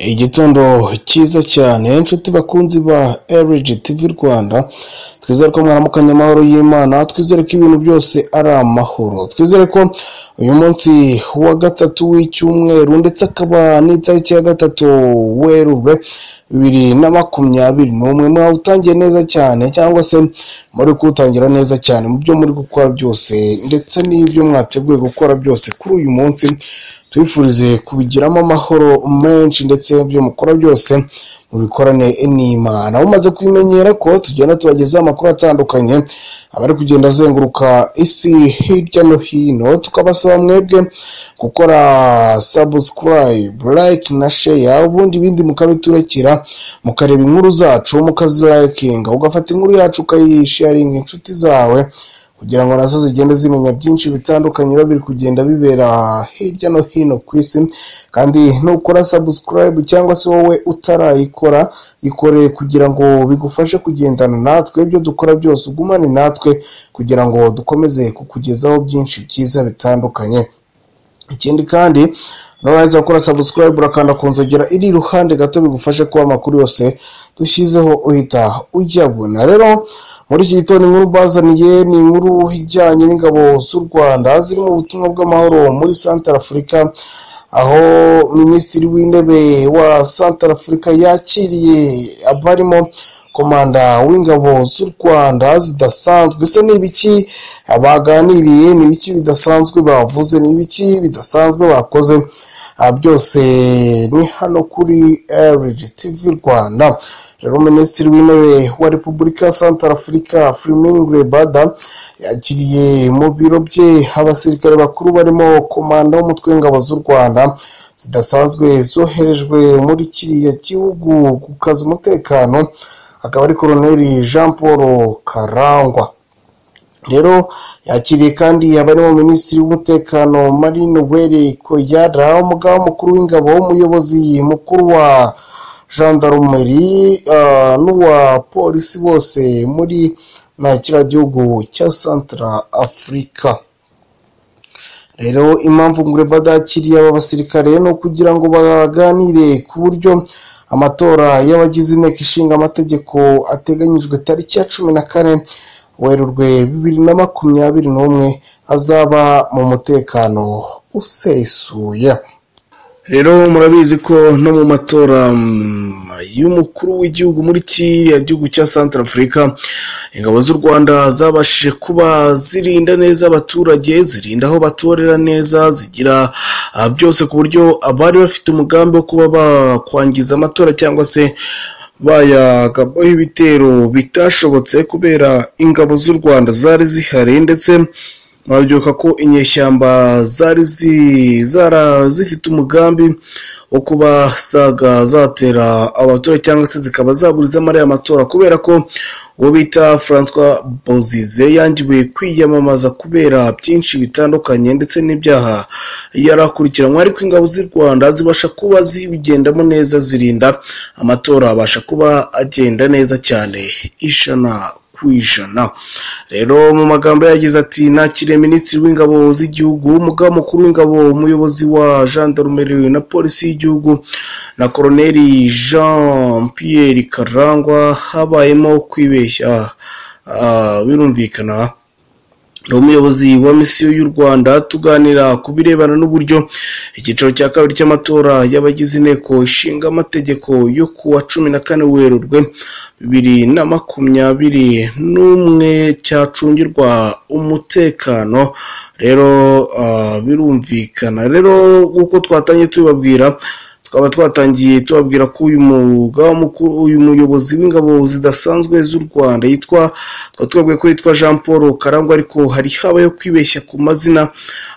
Igitondo cyiza cyane inshuti bakunzi ba LG TV Rwanda, twizere ko mwaramukanye amahoro y'Imana, twizere ko ibintu byose ari amahoro, twizere ko uyu munsi wa gatatu w'icyumweru ndetse akaba n'itariki ya gatatu Werurwe 2021 mwawutangiye neza cyane cyangwa se muri kutangira neza cyane mu byo muri gukora byose ndetse n'ibyo mwateguye gukora byose kuri uyu munsi. Twifurize kubigiramo amahoro menshi ndetse byo mukora byose mubikorane n'Imana. Umaze kwimenyera ko tugenda tubagezaho amakuru atandukanye abari kugenda azenguruka isi hirya no hino, tukabasaba mwebwe gukora subscribe, like na share, ubundi ibindi mukabiturekera mukareba inkuru zacu mukazilikinga, ugafata inkuru yacu ukayisharinga inshuti zawe kugira ngo nazo zigende zimenya byinshi bitandukanye biba biri kugenda bibera hirya no hino ku isi. Kandi nukora subscribe cyangwa se wowe utarayikora, ikore kugira ngo bigufashe kugendana natwe, ibyo dukora byose ugumane natwe kugira ngo dukomeze kukugezaho byinshi byiza bitandukanye. Ikindi kandi nabaza gukora subscribe urakanda ku nzogera iri iruhande gato, bigufashe kuba amakuru yose dushyizeho uhita ujyabona. Rero muri iki gitondo inkuru bazaniye ni inkuru ijyanye n'ingabo z'u Rwanda ziri mu butumwa bw'amahoro muri Central Africa, aho Minisitiri w'Intebe wa Central Africa yakiriye abarimo komanda w'ingabo z'u Rwanda zidasanzwe. Se ni ibiki baganiriye, ni ibiki bidasanzwe bavuze, ni ibiki bidasanzwe bakoze, byose ni hano kuri LG TV Rwanda. Rero Minisitiri w'Intebe wa Repubulika ya Central Africa Firmin Bada yakiriye mu biro bye abasirikare bakuru barimo komanda w'umutwe w'ingabo z'u Rwanda zidasanzwe zoherejwe muri kiriya gihugu ku kazi umutekano, akaba ari Koloneli Jean Paul Karangwa. Rero yakiriye kandi abarimo Minisitiri w'Umutekano Marine Were Koyara, umugaba mukuru w'ingabo, umuyobozi mukuru wa gendarmerie n'uwa polisi bose muri kiriya gihugu cya Central Africa. Rero impamvu Ngrebada yakiriye aba basirikare no kugira ngo baganire ku buryo amatora y'abagize inteko ishinga amategeko ateganyijwe tariki ya 14 Werurwe 2021 azaba mu mutekano usesuye. Rero murabizi ko no mu matora y'umukuru w'igihugu muri kiriya gihugu cya Central Africa, ingabo z'u Rwanda zabashije kuba zirinda neza abaturage, zirinda aho batorera neza, zigira byose ku buryo abari bafite umugambi wo kuba bakwangiza amatora cyangwa se bayagabaho ibitero bitashobotse kubera ingabo z'u Rwanda zari zihari. Ndetse murabyuka ko inyeshyamba zari zifite umugambi wo kuba zatera abaturage cyangwa se zikaba zaburizamo ariya matora, kubera ko uwo bita François Bozize yangiwe kwiyamamaza kubera byinshi bitandukanye ndetse n'ibyaha yarakurikiranwe, ariko ingabo z'u Rwanda zibasha kuba zibigendamo neza, zirinda amatora abasha kuba agenda neza cyane ijana ku ijana. Rero mu magambo yagize ati nakiriye Minisitiri w'Ingabo z'igihugu, umugaba mukuru w'ingabo, umuyobozi wa gendarmerie na polisi y'igihugu na Koloneli Jean Pierre Karangwa. Habayemo kwibeshya birumvikana umuyobozi wa misiyo y'u Rwanda, tuganira ku birebana n'uburyo icyiciro cya kabiri cy'amatora y'abagize inteko ishinga amategeko yo kuwa 14 Werurwe 2021 cyacungirwa umutekano. Rero birumvikana rero uko twatangiye tubabwira, tukaba twatangiye tubabwira ko uyu muyobozi w'ingabo zidasanzwe z'u Rwanda twabwiye ko yitwa Jean Paul Karangwa, ariko hari habayo kwibeshya ku mazina,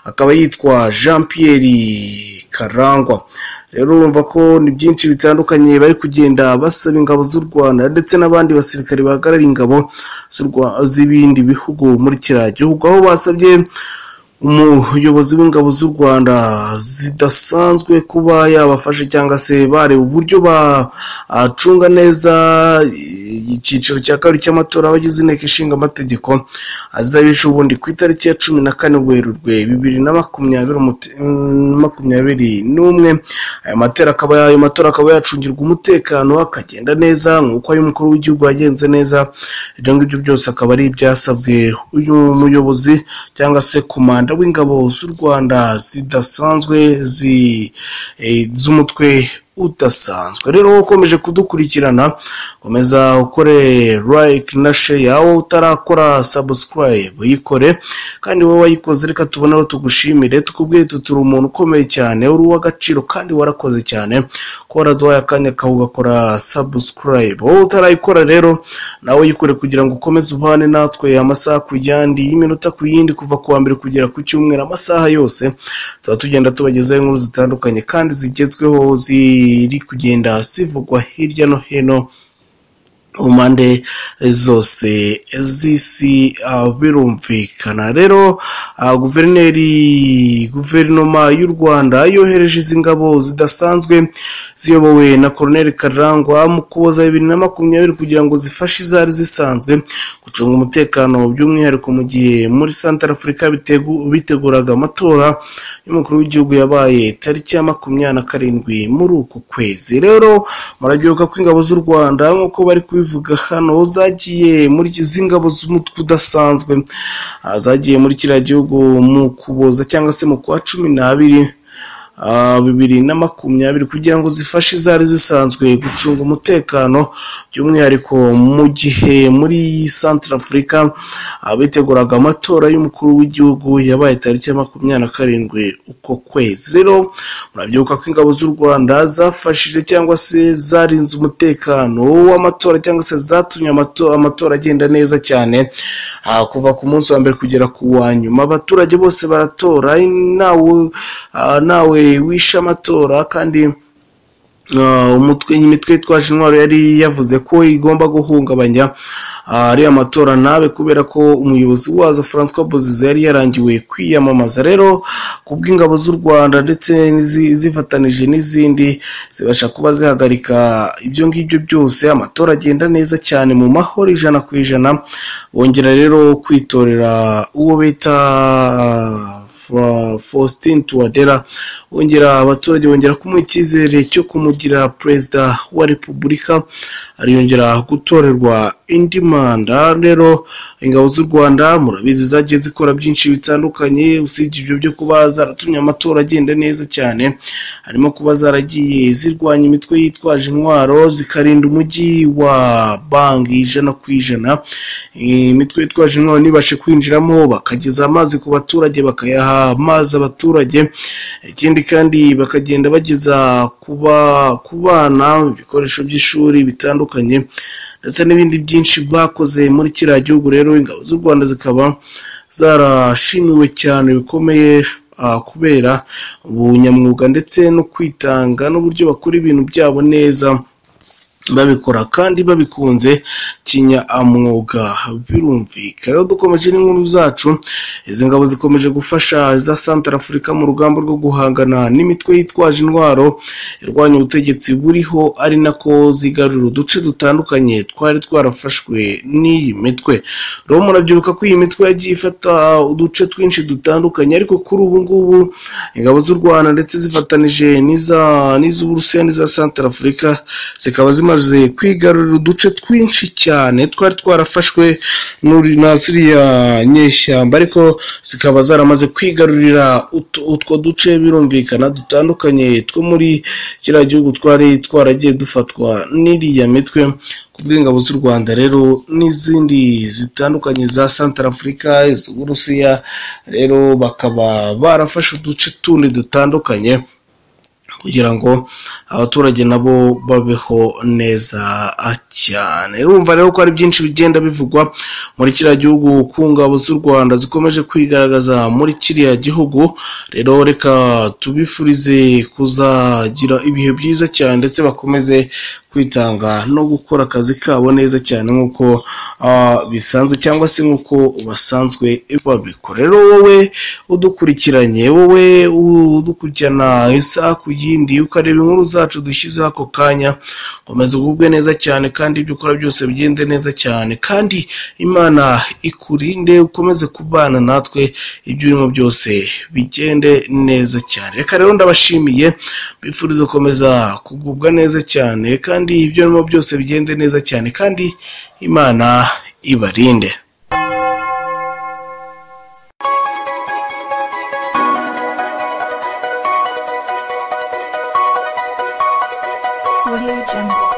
akaba yitwa Jean Pierre Karangwa. Rero urumva ko ni byinshi bitandukanye bari kugenda basaba ingabo z'u Rwanda ndetse n'abandi basirikare bahagarariye ingabo z'ibindi bihugu muri kiriya gihugu, aho basabye umuyobozi w'ingabo z'u Rwanda zidasanzwe kuba yabafasha cyangwa se bareba uburyo bacunga neza icyiciro cya kabiri cy'amatora abagize inteko ishinga amategeko azabisha ubundi ku itariki ya 14 Werurwe 2021. Ayo matora akaba yacungirwa umutekano akagenda neza nk'uko ay'umukuru w'igihugu yagenze neza. Ibyo ngibyo byose akaba ari ibyasabwe uyu muyobozi cyangwa se komanda w'ingabo z'u Rwanda zidasanzwe z'umutwe udasanzwe. Rero ukomeje kudukurikirana, komeza ukore like na share, aho utarakora subscribe yikore, kandi wowe wayikoze reka tuboneho tugushimire, tukubwire turi umuntu ukomeye cyane, uri uw'agaciro kandi warakoze cyane ko waraduhaye akanya ugakora subscribe. Wowe utarayikora rero nawe yikore kugira ngo ukomeze ubane natwe amasaha ku yandi, y'iminota ku yindi, kuva ku wa mbere kugera ku cyumweru, amasaha yose tuba tugenda tubagezaho inkuru zitandukanye kandi zigezweho ziri kugenda zivugwa hirya no hino mu mpande zose z'isi. Birumvikana rero guverinoma y'u Rwanda yohereje izi ngabo zidasanzwe ziyobowe na Colonel Karangwa mu Ukuboza 2020 kugira ngo zifashe izari zisanzwe gucunga umutekano, by'umwihariko mu gihe muri Centrafrica biteguraga amatora y'umukuru w'igihugu yabaye tariki ya 27 muri uku kwezi. Rero murabyibuka ko ingabo z'u Rwanda nk'uko bari kubivuga hano zagiye muri izi ngabo z'umutwe udasanzwe, zagiye muri kiriya gihugu mu Ukuboza cyangwa se mu kwa 12 2020 kugira ngo zifashe izari zisanzwe gucunga umutekano, by'umwihariko mu gihe muri Centrafrica biteguraga amatora y'umukuru w'igihugu yabaye tariki ya 27 uko kwezi. Rero murabyibuka ko ingabo z'u Rwanda zafashije cyangwa se zarinze umutekano w'amatora cyangwa se zatumye amatora agenda neza cyane, kuva ku munsi wa mbere kugera ku wa nyuma. Abaturage bose baratora, nawe wishe amatora, kandi imitwe yitwaje intwaro yari yavuze ko igomba guhungabanya ari amatora nabe, kubera ko umuyobozi wazo François Bozize yari yarangiwe kwiyamamaza. Rero kubw'ingabo z'u Rwanda ndetse zifatanije n'izindi zibasha kuba zihagarika ibyo ngibyo byose, amatora agenda neza cyane mu mahoro 100%. Bongera rero kwitorera uwo bita Faustin Touadera, abaturage bongera kumuha icyizere cyo kumugira perezida wa repubulika, ariyongera gutorerwa indi manda. Rero ingabo z'u Rwanda murabizi zagiye zikora byinshi bitandukanye, usibye ibyo byo kuba zaratumye amatora agenda neza cyane, harimo kuba zaragiye zirwanya imitwe yitwaje intwaro, zikarinda umujyi wa Bangi 100%. Imitwe yitwaje intwaro nibashe kwinjiramo bakageza amazi ku baturage, bakayaha amazi abaturage, ikindi kandi bakagenda bageza ku bana ibikoresho by'ishuri bitandukanye ndetse n'ibindi byinshi bakoze muri kiriya gihugu. Rero ingabo z'u Rwanda zikaba zarashimiwe cyane bikomeye kubera ubunyamwuga ndetse no kwitanga n'uburyo bakora ibintu byabo neza, babikora kandi babikunze kinyamwuga. Birumvikana rero dukomeje n'inkuru zacu, izi ngabo zikomeje gufasha za Centrafrica mu rugamba rwo guhangana n'imitwe yitwaje intwaro irwanya ubutegetsi buriho, ari nako zigarura uduce dutandukanye twari twarafashwe n'iyi mitwe. Rero murabyibuka ko iyi mitwe yagiye ifata uduce twinshi dutandukanye, ariko kuri ubu ngubu ingabo z'u Rwanda ndetse zifatanije n'iz'Uburusiya n'iza Centrafrica zikaba zimaze kwigarurira uduce twinshi cyane twari twarafashwe na ziriya nyeshyamba, ariko zikaba zaramaze kwigarurira utwo duce, birumvikana, dutandukanye two muri kiriya gihugu twari twaragiye dufatwa n'iriya mitwe. Kubw'ingabo z'u Rwanda rero n'izindi zitandukanye za Centrafrica, iz'Uburusiya, rero bakaba barafashe uduce tundi dutandukanye kugira ngo abaturage nabo babeho neza cyane. Urumva rero ko ari byinshi bigenda bivugwa muri kiriya gihugu ku ngabo z'u Rwanda zikomeje kwigaragaza muri kiriya gihugu. Rero reka tubifurize kuzagira ibihe byiza cyane ndetse bakomeze kwitanga no gukora akazi kabo neza cyane nk'uko bisanzwe cyangwa se nk'uko basanzwe babikora. Rero wowe udukurikirana isaha ku yindi yindi ukareba inkuru zacu dushyizeho ako kanya. Komeza ugubwe neza cyane kandi ibyo ukora byose bigende neza cyane, kandi Imana ikurinde, ukomeze kubana natwe, ibyo urimo byose bigende neza cyane. Reka rero ndabashimiye, bifuriza gukomeza kugubwa neza cyane kandi ibyo urimo byose bigende neza cyane, kandi Imana ibarinde. Audio Jungle.